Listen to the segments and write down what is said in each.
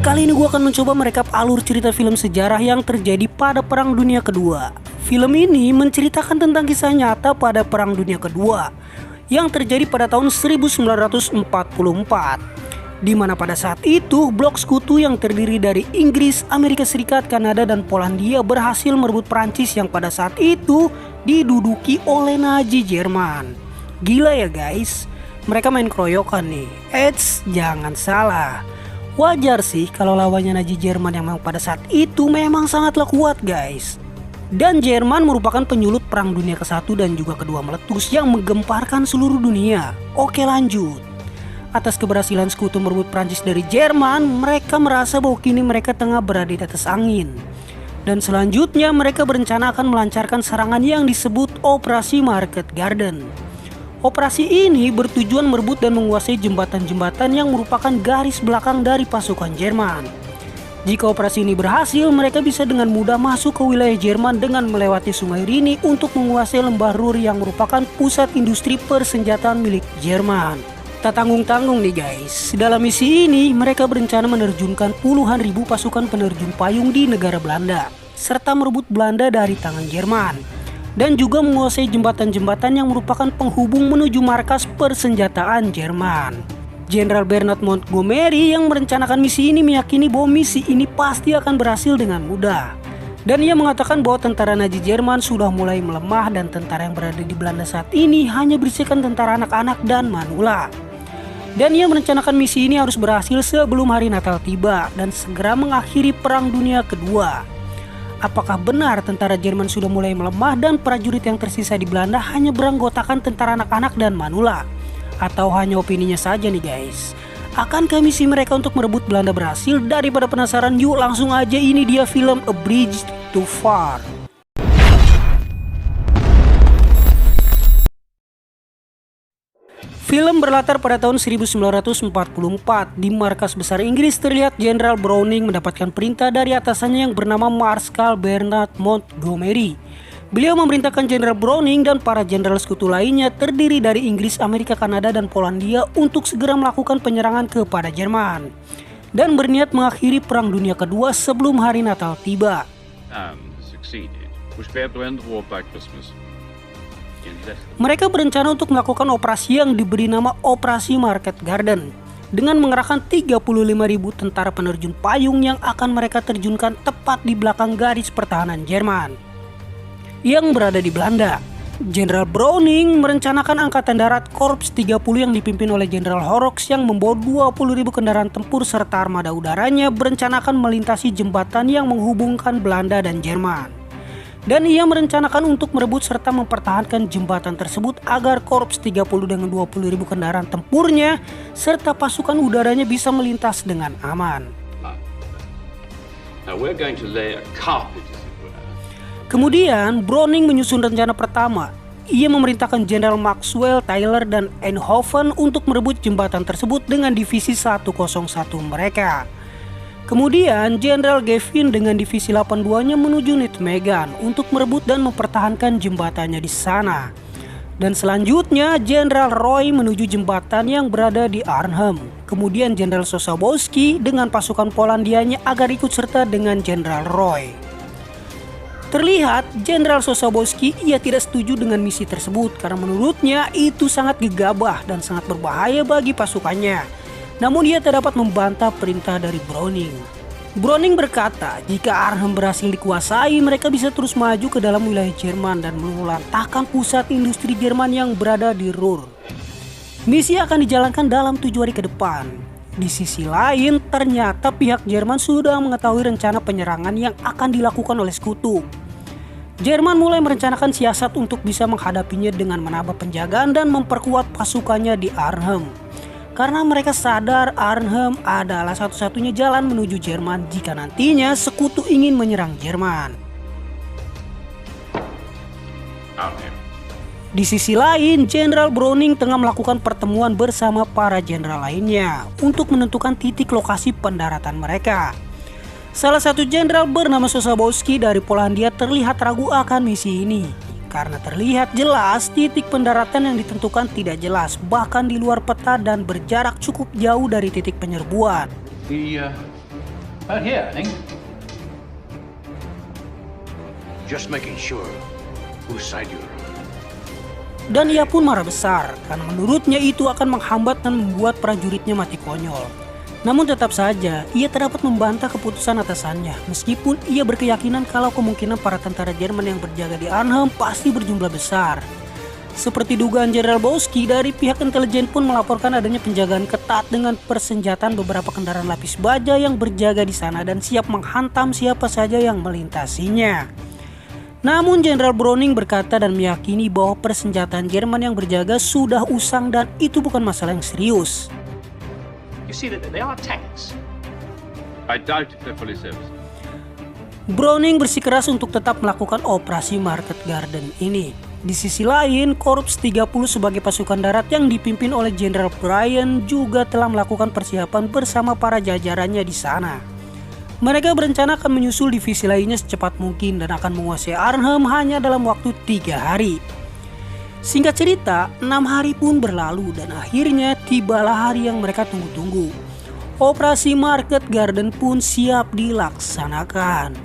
Kali ini gue akan mencoba merekap alur cerita film sejarah yang terjadi pada Perang Dunia Kedua. Film ini menceritakan tentang kisah nyata pada Perang Dunia Kedua yang terjadi pada tahun 1944, di mana pada saat itu blok sekutu yang terdiri dari Inggris, Amerika Serikat, Kanada, dan Polandia berhasil merebut Prancis yang pada saat itu diduduki oleh Nazi Jerman. Gila ya guys, mereka main keroyokan nih. Eits, jangan salah. Wajar sih kalau lawannya Nazi Jerman yang memang pada saat itu memang sangatlah kuat guys. Dan Jerman merupakan penyulut Perang Dunia ke-1 dan juga kedua meletus yang menggemparkan seluruh dunia. Oke lanjut. Atas keberhasilan sekutu merebut Prancis dari Jerman, mereka merasa bahwa kini mereka tengah berada di atas angin. Dan selanjutnya mereka berencana akan melancarkan serangan yang disebut Operasi Market Garden. Operasi ini bertujuan merebut dan menguasai jembatan-jembatan yang merupakan garis belakang dari pasukan Jerman. Jika operasi ini berhasil, mereka bisa dengan mudah masuk ke wilayah Jerman dengan melewati Sungai Rini untuk menguasai lembah Ruhr yang merupakan pusat industri persenjataan milik Jerman. Tak tanggung-tanggung nih guys, dalam misi ini mereka berencana menerjunkan puluhan ribu pasukan penerjun payung di negara Belanda, serta merebut Belanda dari tangan Jerman. Dan juga menguasai jembatan-jembatan yang merupakan penghubung menuju markas persenjataan Jerman. Jenderal Bernard Montgomery yang merencanakan misi ini meyakini bahwa misi ini pasti akan berhasil dengan mudah. Dan ia mengatakan bahwa tentara Nazi Jerman sudah mulai melemah dan tentara yang berada di Belanda saat ini hanya berisikan tentara anak-anak dan manula. Dan ia merencanakan misi ini harus berhasil sebelum hari Natal tiba dan segera mengakhiri Perang Dunia Kedua. Apakah benar tentara Jerman sudah mulai melemah dan prajurit yang tersisa di Belanda hanya beranggotakan tentara anak-anak dan manula? Atau hanya opininya saja nih guys? Akankah misi mereka untuk merebut Belanda berhasil? Daripada penasaran, yuk langsung aja, ini dia film A Bridge Too Far. Film berlatar pada tahun 1944. Di markas besar Inggris terlihat Jenderal Browning mendapatkan perintah dari atasannya yang bernama Marskal Bernard Montgomery. Beliau memerintahkan Jenderal Browning dan para jenderal sekutu lainnya terdiri dari Inggris, Amerika, Kanada, dan Polandia untuk segera melakukan penyerangan kepada Jerman dan berniat mengakhiri Perang Dunia Kedua sebelum hari Natal tiba. Mereka berencana untuk melakukan operasi yang diberi nama Operasi Market Garden dengan mengerahkan 35.000 tentara penerjun payung yang akan mereka terjunkan tepat di belakang garis pertahanan Jerman yang berada di Belanda. Jenderal Browning merencanakan Angkatan Darat Korps 30 yang dipimpin oleh Jenderal Horrocks yang membawa 20.000 kendaraan tempur serta armada udaranya berencana akan melintasi jembatan yang menghubungkan Belanda dan Jerman. Dan ia merencanakan untuk merebut serta mempertahankan jembatan tersebut agar Korps 30 dengan 20.000 kendaraan tempurnya serta pasukan udaranya bisa melintas dengan aman. Kemudian Browning menyusun rencana pertama. Ia memerintahkan Jenderal Maxwell, Taylor, dan Eindhoven untuk merebut jembatan tersebut dengan divisi 101 mereka. Kemudian Jenderal Gavin dengan divisi 82-nya menuju Nijmegen untuk merebut dan mempertahankan jembatannya di sana. Dan selanjutnya Jenderal Roy menuju jembatan yang berada di Arnhem. Kemudian Jenderal Sosabowski dengan pasukan Polandianya agar ikut serta dengan Jenderal Roy. Terlihat Jenderal Sosabowski ia tidak setuju dengan misi tersebut karena menurutnya itu sangat gegabah dan sangat berbahaya bagi pasukannya. Namun ia tak dapat membantah perintah dari Browning. Browning berkata jika Arnhem berhasil dikuasai, mereka bisa terus maju ke dalam wilayah Jerman dan melantahkan pusat industri Jerman yang berada di Ruhr. Misi akan dijalankan dalam 7 hari ke depan. Di sisi lain, ternyata pihak Jerman sudah mengetahui rencana penyerangan yang akan dilakukan oleh sekutu. Jerman mulai merencanakan siasat untuk bisa menghadapinya dengan menambah penjagaan dan memperkuat pasukannya di Arnhem. Karena mereka sadar Arnhem adalah satu-satunya jalan menuju Jerman jika nantinya sekutu ingin menyerang Jerman. Di sisi lain, Jenderal Browning tengah melakukan pertemuan bersama para jenderal lainnya untuk menentukan titik lokasi pendaratan mereka. Salah satu jenderal bernama Sosabowski dari Polandia terlihat ragu akan misi ini. Karena terlihat jelas titik pendaratan yang ditentukan tidak jelas, bahkan di luar peta dan berjarak cukup jauh dari titik penyerbuan. About here, I think. Just making sure whose side you're on. Dan ia pun marah besar karena menurutnya itu akan menghambat dan membuat prajuritnya mati konyol. Namun tetap saja ia tak dapat membantah keputusan atasannya meskipun ia berkeyakinan kalau kemungkinan para tentara Jerman yang berjaga di Arnhem pasti berjumlah besar. Seperti dugaan Jenderal Bauski, dari pihak intelijen pun melaporkan adanya penjagaan ketat dengan persenjataan beberapa kendaraan lapis baja yang berjaga di sana dan siap menghantam siapa saja yang melintasinya. Namun Jenderal Browning berkata dan meyakini bahwa persenjataan Jerman yang berjaga sudah usang dan itu bukan masalah yang serius. You see that they are tanks. I doubt if they're fully serviced. Browning bersikeras untuk tetap melakukan operasi Market Garden ini. Di sisi lain, Korps 30 sebagai pasukan darat yang dipimpin oleh Jenderal Bryan juga telah melakukan persiapan bersama para jajarannya di sana. Mereka berencana akan menyusul divisi lainnya secepat mungkin dan akan menguasai Arnhem hanya dalam waktu 3 hari. Singkat cerita, 6 hari pun berlalu dan akhirnya tibalah hari yang mereka tunggu-tunggu. Operasi Market Garden pun siap dilaksanakan.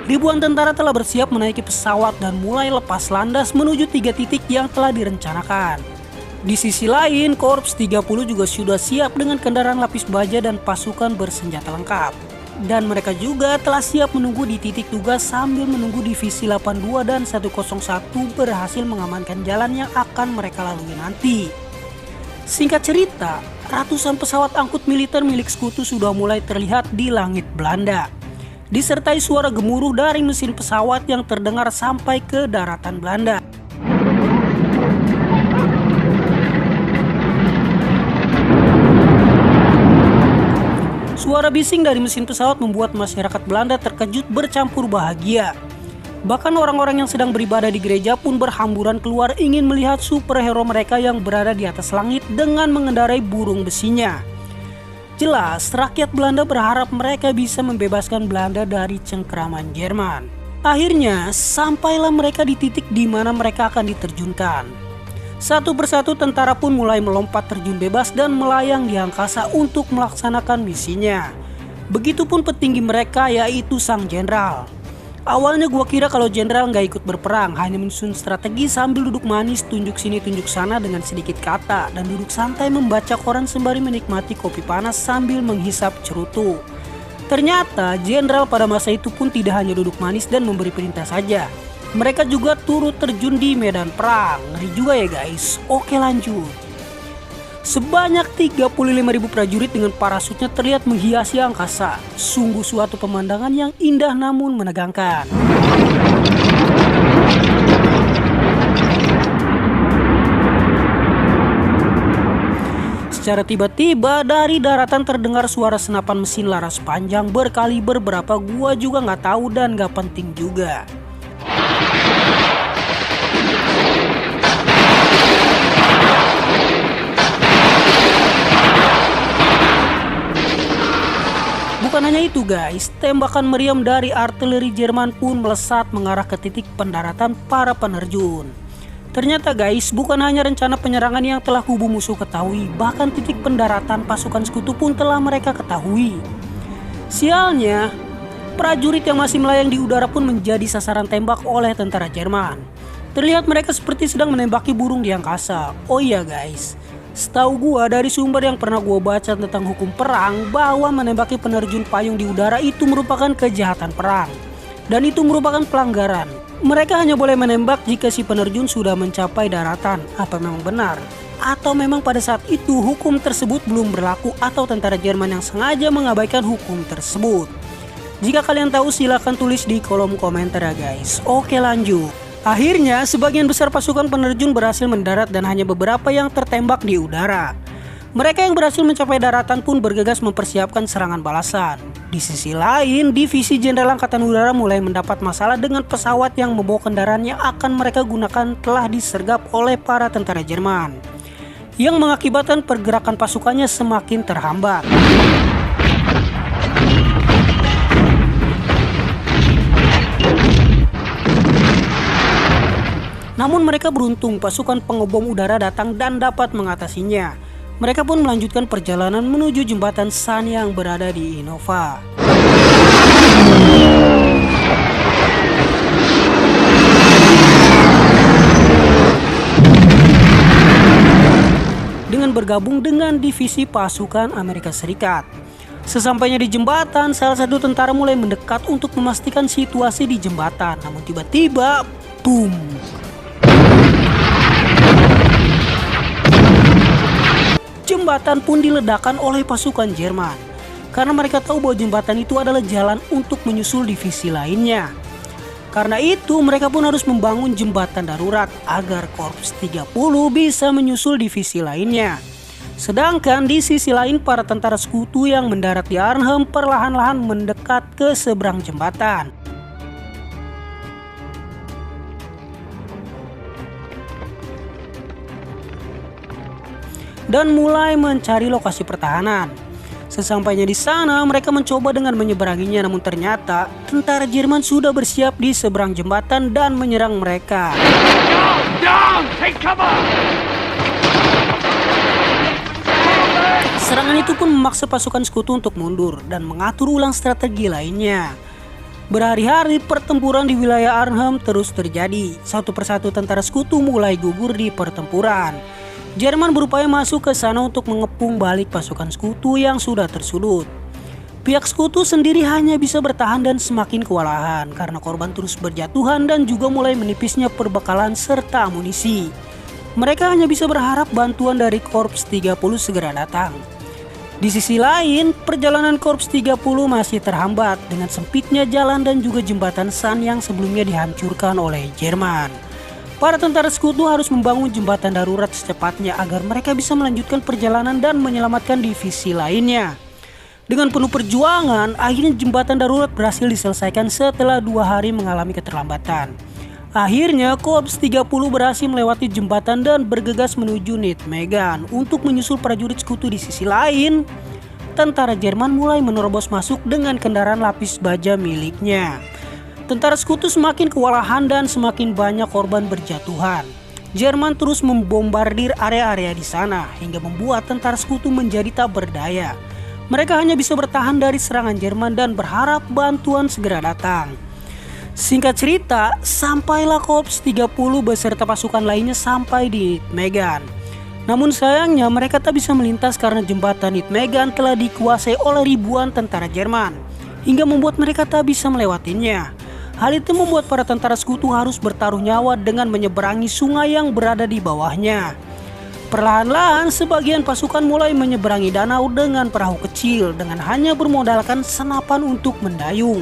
Ribuan tentara telah bersiap menaiki pesawat dan mulai lepas landas menuju 3 titik yang telah direncanakan. Di sisi lain, Korps 30 juga sudah siap dengan kendaraan lapis baja dan pasukan bersenjata lengkap. Dan mereka juga telah siap menunggu di titik tugas sambil menunggu divisi 82 dan 101 berhasil mengamankan jalan yang akan mereka lalui nanti. Singkat cerita, ratusan pesawat angkut militer milik sekutu sudah mulai terlihat di langit Belanda, disertai suara gemuruh dari mesin pesawat yang terdengar sampai ke daratan Belanda. Suara bising dari mesin pesawat membuat masyarakat Belanda terkejut bercampur bahagia. Bahkan orang-orang yang sedang beribadah di gereja pun berhamburan keluar ingin melihat superhero mereka yang berada di atas langit dengan mengendarai burung besinya. Jelas, rakyat Belanda berharap mereka bisa membebaskan Belanda dari cengkeraman Jerman. Akhirnya, sampailah mereka di titik di mana mereka akan diterjunkan. Satu persatu tentara pun mulai melompat terjun bebas dan melayang di angkasa untuk melaksanakan misinya. Begitupun petinggi mereka, yaitu sang jenderal. Awalnya gua kira kalau jenderal nggak ikut berperang, hanya menyusun strategi sambil duduk manis tunjuk sini tunjuk sana dengan sedikit kata dan duduk santai membaca koran sembari menikmati kopi panas sambil menghisap cerutu. Ternyata jenderal pada masa itu pun tidak hanya duduk manis dan memberi perintah saja. Mereka juga turut terjun di medan perang. Ngeri juga ya guys. Oke, lanjut. Sebanyak 35.000 prajurit dengan parasutnya terlihat menghiasi angkasa. Sungguh suatu pemandangan yang indah namun menegangkan. Secara tiba-tiba dari daratan terdengar suara senapan mesin laras panjang berkaliber berapa gua juga nggak tahu dan nggak penting juga. Bukan hanya itu guys, tembakan meriam dari artileri Jerman pun melesat mengarah ke titik pendaratan para penerjun. Ternyata guys, bukan hanya rencana penyerangan yang telah kubu musuh ketahui, bahkan titik pendaratan pasukan sekutu pun telah mereka ketahui. Sialnya, prajurit yang masih melayang di udara pun menjadi sasaran tembak oleh tentara Jerman. Terlihat mereka seperti sedang menembaki burung di angkasa. Oh iya guys, setahu gua dari sumber yang pernah gua baca tentang hukum perang bahwa menembaki penerjun payung di udara itu merupakan kejahatan perang. Dan itu merupakan pelanggaran. Mereka hanya boleh menembak jika si penerjun sudah mencapai daratan. Apa memang benar? Atau memang pada saat itu hukum tersebut belum berlaku atau tentara Jerman yang sengaja mengabaikan hukum tersebut? Jika kalian tahu silahkan tulis di kolom komentar ya guys. Oke, lanjut. Akhirnya, sebagian besar pasukan penerjun berhasil mendarat dan hanya beberapa yang tertembak di udara. Mereka yang berhasil mencapai daratan pun bergegas mempersiapkan serangan balasan. Di sisi lain, divisi Jenderal Angkatan Udara mulai mendapat masalah dengan pesawat yang membawa kendaraan yang akan mereka gunakan telah disergap oleh para tentara Jerman, yang mengakibatkan pergerakan pasukannya semakin terhambat. Namun mereka beruntung, pasukan pengebom udara datang dan dapat mengatasinya. Mereka pun melanjutkan perjalanan menuju jembatan San yang berada di Innova. Dengan bergabung dengan divisi pasukan Amerika Serikat. Sesampainya di jembatan, salah satu tentara mulai mendekat untuk memastikan situasi di jembatan. Namun tiba-tiba, boom! Jembatan pun diledakkan oleh pasukan Jerman. Karena mereka tahu bahwa jembatan itu adalah jalan untuk menyusul divisi lainnya. Karena itu, mereka pun harus membangun jembatan darurat agar Korps 30 bisa menyusul divisi lainnya. Sedangkan di sisi lain, para tentara sekutu yang mendarat di Arnhem perlahan-lahan mendekat ke seberang jembatan. Dan mulai mencari lokasi pertahanan. Sesampainya di sana, mereka mencoba dengan menyeberanginya, namun ternyata tentara Jerman sudah bersiap di seberang jembatan dan menyerang mereka. Down! Take cover! Serangan itu pun memaksa pasukan sekutu untuk mundur dan mengatur ulang strategi lainnya. Berhari-hari pertempuran di wilayah Arnhem terus terjadi. Satu persatu tentara sekutu mulai gugur di pertempuran. Jerman berupaya masuk ke sana untuk mengepung balik pasukan sekutu yang sudah tersulut. Pihak sekutu sendiri hanya bisa bertahan dan semakin kewalahan karena korban terus berjatuhan dan juga mulai menipisnya perbekalan serta amunisi. Mereka hanya bisa berharap bantuan dari Korps 30 segera datang. Di sisi lain, perjalanan Korps 30 masih terhambat dengan sempitnya jalan dan juga jembatan San yang sebelumnya dihancurkan oleh Jerman. Para tentara sekutu harus membangun jembatan darurat secepatnya agar mereka bisa melanjutkan perjalanan dan menyelamatkan divisi lainnya. Dengan penuh perjuangan, akhirnya jembatan darurat berhasil diselesaikan setelah 2 hari mengalami keterlambatan. Akhirnya, Korps 30 berhasil melewati jembatan dan bergegas menuju Nijmegen untuk menyusul prajurit sekutu. Di sisi lain, tentara Jerman mulai menerobos masuk dengan kendaraan lapis baja miliknya. Tentara sekutu semakin kewalahan dan semakin banyak korban berjatuhan. Jerman terus membombardir area-area di sana hingga membuat tentara sekutu menjadi tak berdaya. Mereka hanya bisa bertahan dari serangan Jerman dan berharap bantuan segera datang. Singkat cerita, sampailah Korps 30 beserta pasukan lainnya sampai di Nijmegen. Namun sayangnya mereka tak bisa melintas karena jembatan Nijmegen telah dikuasai oleh ribuan tentara Jerman, hingga membuat mereka tak bisa melewatinya. Hal itu membuat para tentara sekutu harus bertaruh nyawa dengan menyeberangi sungai yang berada di bawahnya. Perlahan-lahan sebagian pasukan mulai menyeberangi danau dengan perahu kecil dengan hanya bermodalkan senapan untuk mendayung.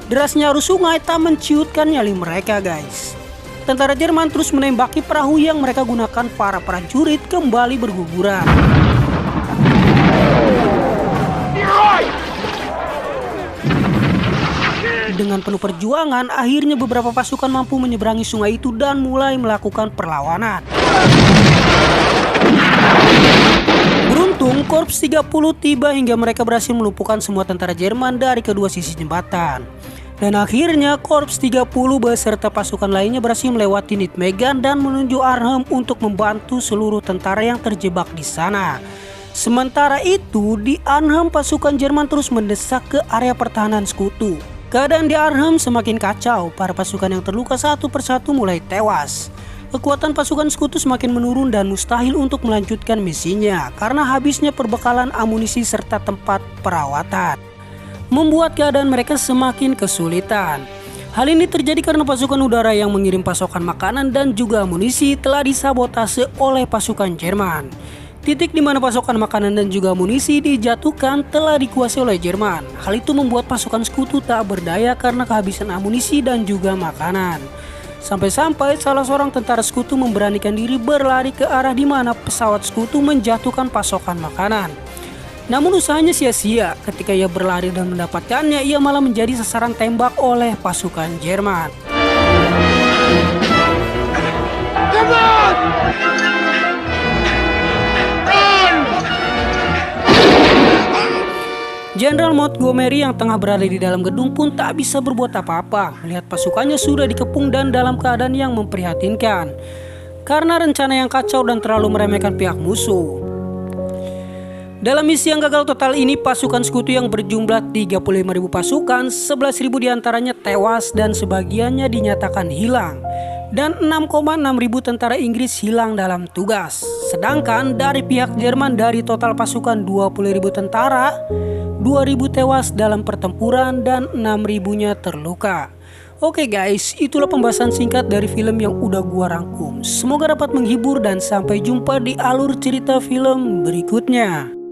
Derasnya arus sungai tak menciutkan nyali mereka, guys. Tentara Jerman terus menembaki perahu yang mereka gunakan. Para prajurit kembali berguguran. Dengan penuh perjuangan, akhirnya beberapa pasukan mampu menyeberangi sungai itu dan mulai melakukan perlawanan. Beruntung, Korps 30 tiba hingga mereka berhasil melumpuhkan semua tentara Jerman dari kedua sisi jembatan. Dan akhirnya Korps 30 beserta pasukan lainnya berhasil melewati Nijmegen dan menuju Arnhem untuk membantu seluruh tentara yang terjebak di sana. Sementara itu, di Arnhem pasukan Jerman terus mendesak ke area pertahanan sekutu. Keadaan di Arnhem semakin kacau, para pasukan yang terluka satu persatu mulai tewas. Kekuatan pasukan sekutu semakin menurun dan mustahil untuk melanjutkan misinya karena habisnya perbekalan amunisi serta tempat perawatan. Membuat keadaan mereka semakin kesulitan. Hal ini terjadi karena pasukan udara yang mengirim pasokan makanan dan juga amunisi telah disabotase oleh pasukan Jerman. Titik di mana pasokan makanan dan juga amunisi dijatuhkan telah dikuasai oleh Jerman. Hal itu membuat pasukan sekutu tak berdaya karena kehabisan amunisi dan juga makanan. Sampai-sampai salah seorang tentara sekutu memberanikan diri berlari ke arah di mana pesawat sekutu menjatuhkan pasokan makanan. Namun usahanya sia-sia. Ketika ia berlari dan mendapatkannya, ia malah menjadi sasaran tembak oleh pasukan Jerman. Jenderal Montgomery yang tengah berada di dalam gedung pun tak bisa berbuat apa-apa melihat pasukannya sudah dikepung dan dalam keadaan yang memprihatinkan karena rencana yang kacau dan terlalu meremehkan pihak musuh. Dalam misi yang gagal total ini, pasukan sekutu yang berjumlah 35.000 pasukan, 11.000 diantaranya tewas dan sebagiannya dinyatakan hilang. Dan 6,6 ribu tentara Inggris hilang dalam tugas. Sedangkan dari pihak Jerman, dari total pasukan 20.000 tentara, 2.000 tewas dalam pertempuran dan 6.000-nya terluka. Oke guys, itulah pembahasan singkat dari film yang udah gua rangkum. Semoga dapat menghibur dan sampai jumpa di alur cerita film berikutnya.